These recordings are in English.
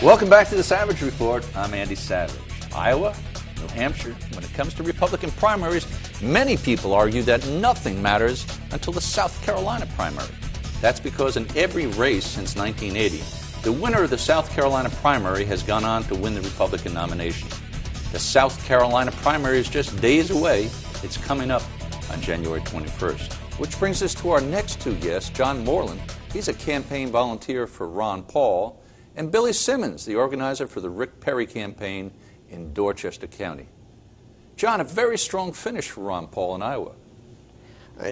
Welcome back to the Savage Report. I'm Andy Savage. Iowa, New Hampshire, when it comes to Republican primaries, many people argue that nothing matters until the South Carolina primary. That's because in every race since 1980, the winner of the South Carolina primary has gone on to win the Republican nomination. The South Carolina primary is just days away. It's coming up on January 21st. Which brings us to our next two guests, John Moreland. He's a campaign volunteer for Ron Paul, and Billy Simmons, the organizer for the Rick Perry campaign in Dorchester County. John, a very strong finish for Ron Paul in Iowa.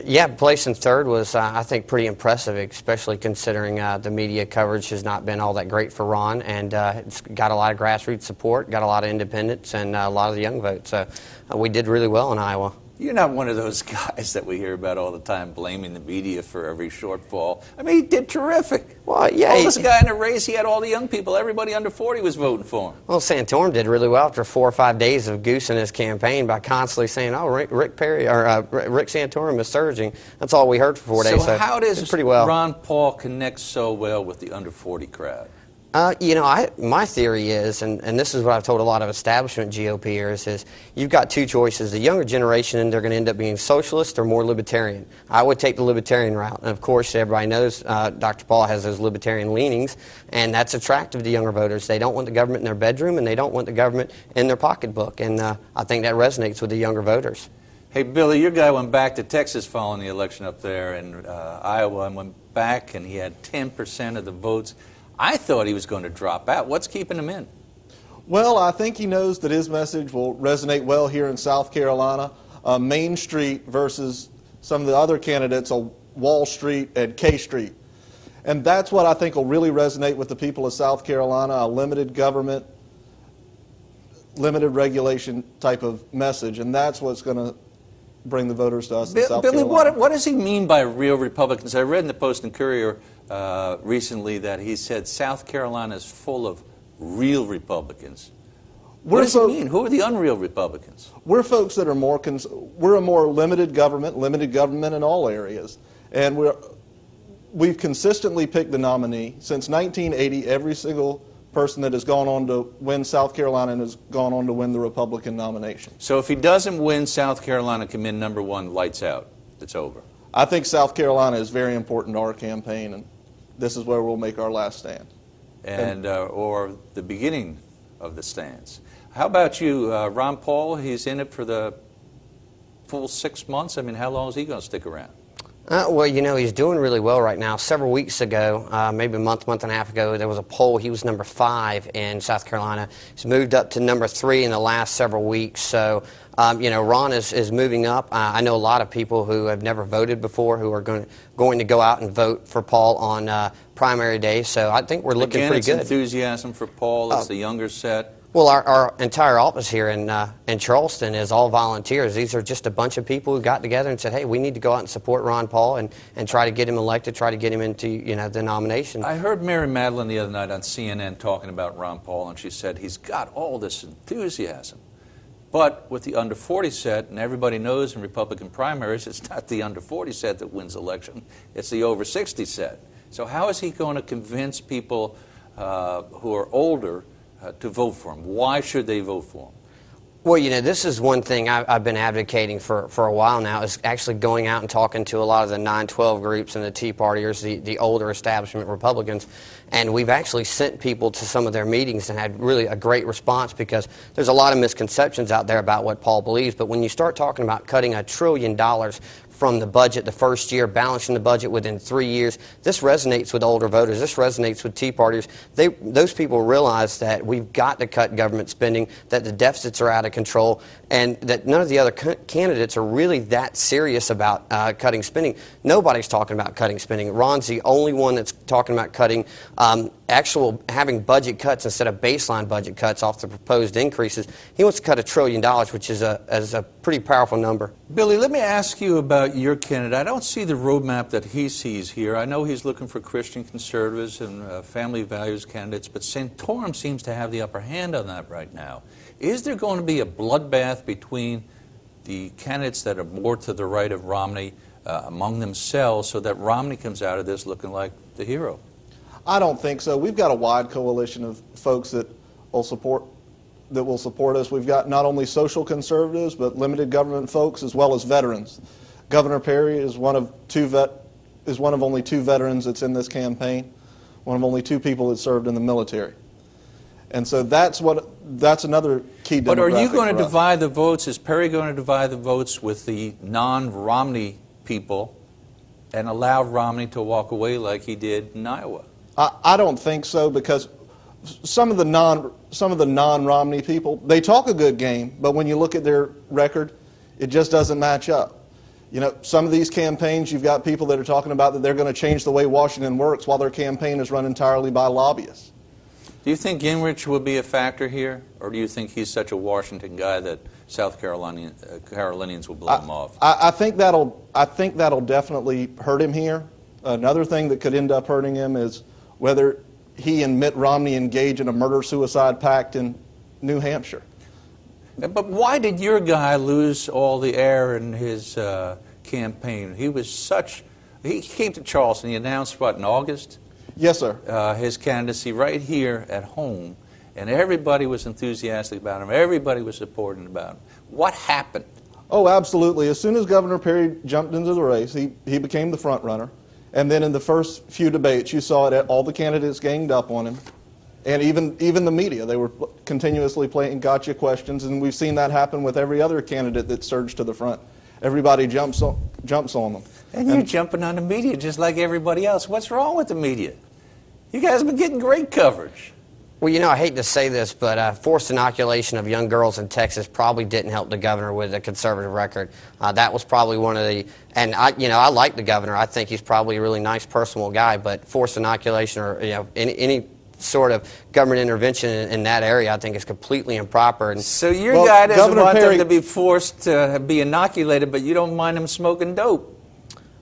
Yeah, placing third was, I think, pretty impressive, especially considering the media coverage has not been all that great for Ron, and it's got a lot of grassroots support, got a lot of independents, and a lot of the young votes. So we did really well in Iowa. You're not one of those guys that we hear about all the time blaming the media for every shortfall. I mean, he did terrific. Well, yeah. Oldest guy in the race, he had all the young people. Everybody under 40 was voting for him. Well, Santorum did really well after 4 or 5 days of goosing his campaign by constantly saying, "Oh, Rick Perry or Rick Santorum is surging." That's all we heard for 4 days. So how does pretty well. Ron Paul connect so well with the under 40 crowd? My theory is, and this is what I've told a lot of establishment GOPers, is you've got two choices. The younger generation, they're going to end up being socialist or more libertarian. I would take the libertarian route. And of course, everybody knows Dr. Paul has those libertarian leanings, and that's attractive to younger voters. They don't want the government in their bedroom, and they don't want the government in their pocketbook. And I think that resonates with the younger voters. Hey, Billy, your guy went back to Texas following the election up there in Iowa and went back, and he had 10% of the votes. I thought he was going to drop out. What's keeping him in? Well, I think he knows that his message will resonate well here in South Carolina. Main Street versus some of the other candidates on Wall Street and K Street. And that's what I think will really resonate with the people of South Carolina, a limited government, limited regulation type of message. And that's what's going to bring the voters to us in South Billy, Carolina. what does he mean by real Republicans? I read in the Post and Courier recently that he said South Carolina is full of real Republicans. What does he mean? Who are the unreal Republicans? We're folks that are we're a more limited government in all areas. And we've consistently picked the nominee. Since 1980, every single person that has gone on to win South Carolina has gone on to win the Republican nomination. So if he doesn't win, South Carolina come in number one, lights out. It's over. I think South Carolina is very important to our campaign, and this is where we'll make our last stand. Or the beginning of the stands. How about you, Ron Paul? He's in it for the full 6 months. I mean, how long is he going to stick around? Well, he's doing really well right now. Several weeks ago, maybe a month and a half ago, there was a poll. He was number 5 in South Carolina. He's moved up to number 3 in the last several weeks. So, Ron is moving up. I know a lot of people who have never voted before who are going to go out and vote for Paul on primary day. So I think we're looking pretty good. It's enthusiasm for Paul. It's the younger set. Well, our entire office here in Charleston is all volunteers. These are just a bunch of people who got together and said, hey, we need to go out and support Ron Paul and try to get him elected, try to get him into the nomination. I heard Mary Madeline the other night on CNN talking about Ron Paul, and she said he's got all this enthusiasm. But with the under 40 set, and everybody knows in Republican primaries, it's not the under 40 set that wins election, it's the over 60 set. So how is he going to convince people who are older to vote for him? Why should they vote for him? Well, this is one thing I've been advocating for a while now, is actually going out and talking to a lot of the 9/12 groups and the Tea Partiers, the older establishment Republicans, and we've actually sent people to some of their meetings and had really a great response, because there's a lot of misconceptions out there about what Paul believes. But when you start talking about cutting $1 trillion from the budget the first year, balancing the budget within 3 years, this resonates with older voters. This resonates with Tea Partiers. Those people realize that we've got to cut government spending, that the deficits are out of control, and that none of the other candidates are really that serious about cutting spending. Nobody's talking about cutting spending. Ron's the only one that's talking about cutting having budget cuts instead of baseline budget cuts off the proposed increases. He wants to cut $1 trillion, which is a pretty powerful number. Billy, let me ask you about your candidate. I don't see the roadmap that he sees here. I know he's looking for Christian conservatives and family values candidates, but Santorum seems to have the upper hand on that right now. Is there going to be a bloodbath between the candidates that are more to the right of Romney among themselves, so that Romney comes out of this looking like the hero? I don't think so. We've got a wide coalition of folks that will support us. We've got not only social conservatives, but limited government folks, as well as veterans. Governor Perry is one of only two veterans that's in this campaign, one of only two people that served in the military. And so that's another key demographic. But are you going to for us. divide the votes? Is Perry going to divide the votes with the non-Romney people and allow Romney to walk away like he did in Iowa? I don't think so, because some of the non-Romney people, they talk a good game, but when you look at their record, it just doesn't match up. You know, some of these campaigns, you've got people that are talking about that they're going to change the way Washington works, while their campaign is run entirely by lobbyists. Do you think Gingrich will be a factor here, or do you think he's such a Washington guy that South Carolinians will blow him off? I think that'll definitely hurt him here. Another thing that could end up hurting him is whether he and Mitt Romney engage in a murder-suicide pact in New Hampshire. But why did your guy lose all the air in his campaign? He came to Charleston. He announced, what, in August? Yes, sir. His candidacy right here at home, and everybody was enthusiastic about him. Everybody was supporting about him. What happened? Oh, absolutely. As soon as Governor Perry jumped into the race, he became the front runner. And then in the first few debates, you saw it, all the candidates ganged up on him. And even the media, they were continuously playing gotcha questions, and we've seen that happen with every other candidate that surged to the front. Everybody jumps on them. And you're jumping on the media just like everybody else. What's wrong with the media? You guys have been getting great coverage. Well, you know, I hate to say this, but forced inoculation of young girls in Texas probably didn't help the governor with a conservative record. That was probably one of the, and I like the governor. I think he's probably a really nice, personal guy, but forced inoculation or any sort of government intervention in that area, I think is completely improper. And so your guy doesn't want them to be forced to be inoculated, but you don't mind them smoking dope.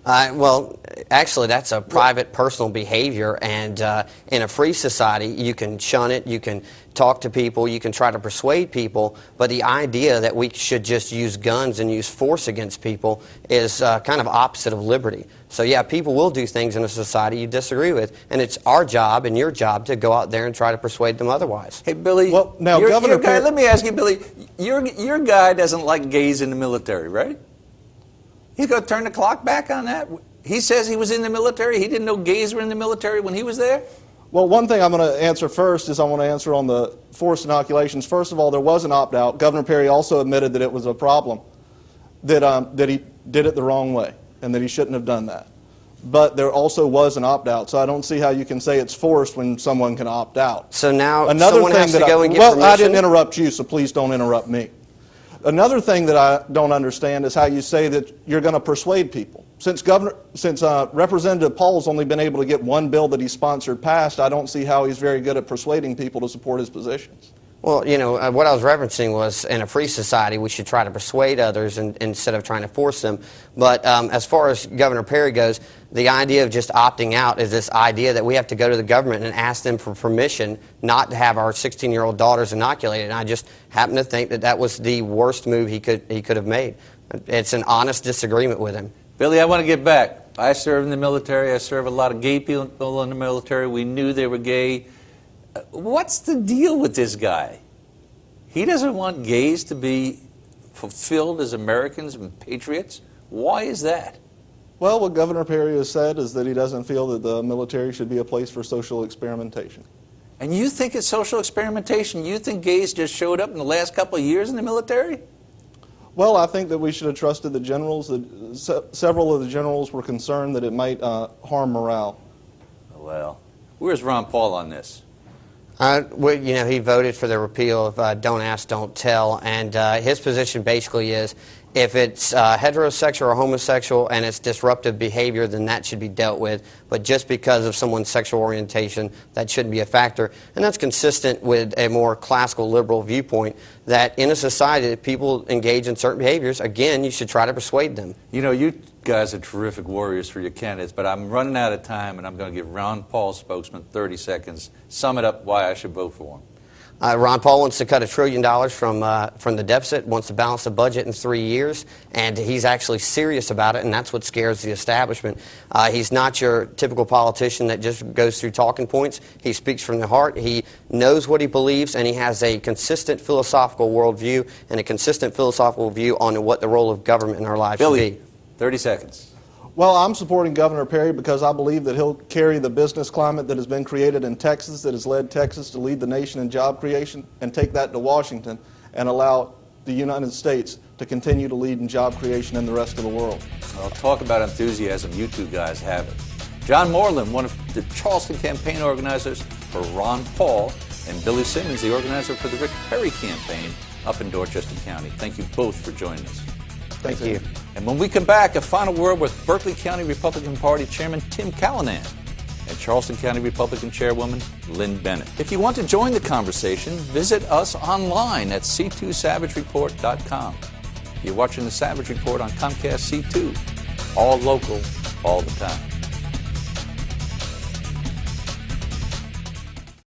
Well, actually, that's a private, personal behavior, and in a free society, you can shun it, you can talk to people, you can try to persuade people, but the idea that we should just use guns and use force against people is kind of opposite of liberty. So, yeah, people will do things in a society you disagree with, and it's our job and your job to go out there and try to persuade them otherwise. Hey, Billy, well, now, Governor Perry, let me ask you, Billy, your guy doesn't like gays in the military, right? He's going to turn the clock back on that? He says he was in the military. He didn't know gays were in the military when he was there? Well, one thing I'm going to answer first is I want to answer on the forced inoculations. First of all, there was an opt-out. Governor Perry also admitted that it was a problem, that he did it the wrong way, and that he shouldn't have done that. But there also was an opt-out, so I don't see how you can say it's forced when someone can opt out. So now another someone thing has to that go and get well, permission? I didn't interrupt you, so please don't interrupt me. Another thing that I don't understand is how you say that you're going to persuade people. Since Representative Paul's only been able to get one bill that he sponsored passed, I don't see how he's very good at persuading people to support his positions. Well, you know, what I was referencing was in a free society, we should try to persuade others instead of trying to force them. But as far as Governor Perry goes, the idea of just opting out is this idea that we have to go to the government and ask them for permission not to have our 16-year-old daughters inoculated. And I just happen to think that that was the worst move he could have made. It's an honest disagreement with him. Billy, I want to get back. I served in the military. I served a lot of gay people in the military. We knew they were gay. What's the deal with this guy? He doesn't want gays to be fulfilled as Americans and patriots? Why is that? Well, what Governor Perry has said is that he doesn't feel that the military should be a place for social experimentation. And you think it's social experimentation? You think gays just showed up in the last couple of years in the military? Well, I think that we should have trusted the generals. Several of the generals were concerned that it might harm morale. Well, where's Ron Paul on this? Well, you know, he voted for the repeal of Don't Ask, Don't Tell, and his position basically is if it's heterosexual or homosexual and it's disruptive behavior, then that should be dealt with. But just because of someone's sexual orientation, that shouldn't be a factor. And that's consistent with a more classical liberal viewpoint that in a society that people engage in certain behaviors, again, you should try to persuade them. You know, you guys are terrific warriors for your candidates, but I'm running out of time, and I'm going to give Ron Paul, spokesman, 30 seconds. Sum it up why I should vote for him. Ron Paul wants to cut $1 trillion from the deficit, wants to balance the budget in 3 years, and he's actually serious about it, and that's what scares the establishment. He's not your typical politician that just goes through talking points. He speaks from the heart. He knows what he believes, and he has a consistent philosophical worldview and a consistent philosophical view on what the role of government in our lives should be. 30 seconds. Well, I'm supporting Governor Perry because I believe that he'll carry the business climate that has been created in Texas, that has led Texas to lead the nation in job creation, and take that to Washington and allow the United States to continue to lead in job creation in the rest of the world. Well, talk about enthusiasm. You two guys have it. John Moreland, one of the Charleston campaign organizers for Ron Paul, and Billy Simmons, the organizer for the Rick Perry campaign up in Dorchester County. Thank you both for joining us. Thank you. And when we come back, a final word with Berkeley County Republican Party Chairman Tim Callanan and Charleston County Republican Chairwoman Lynn Bennett. If you want to join the conversation, visit us online at c2savagereport.com. You're watching the Savage Report on Comcast C2. All local, all the time.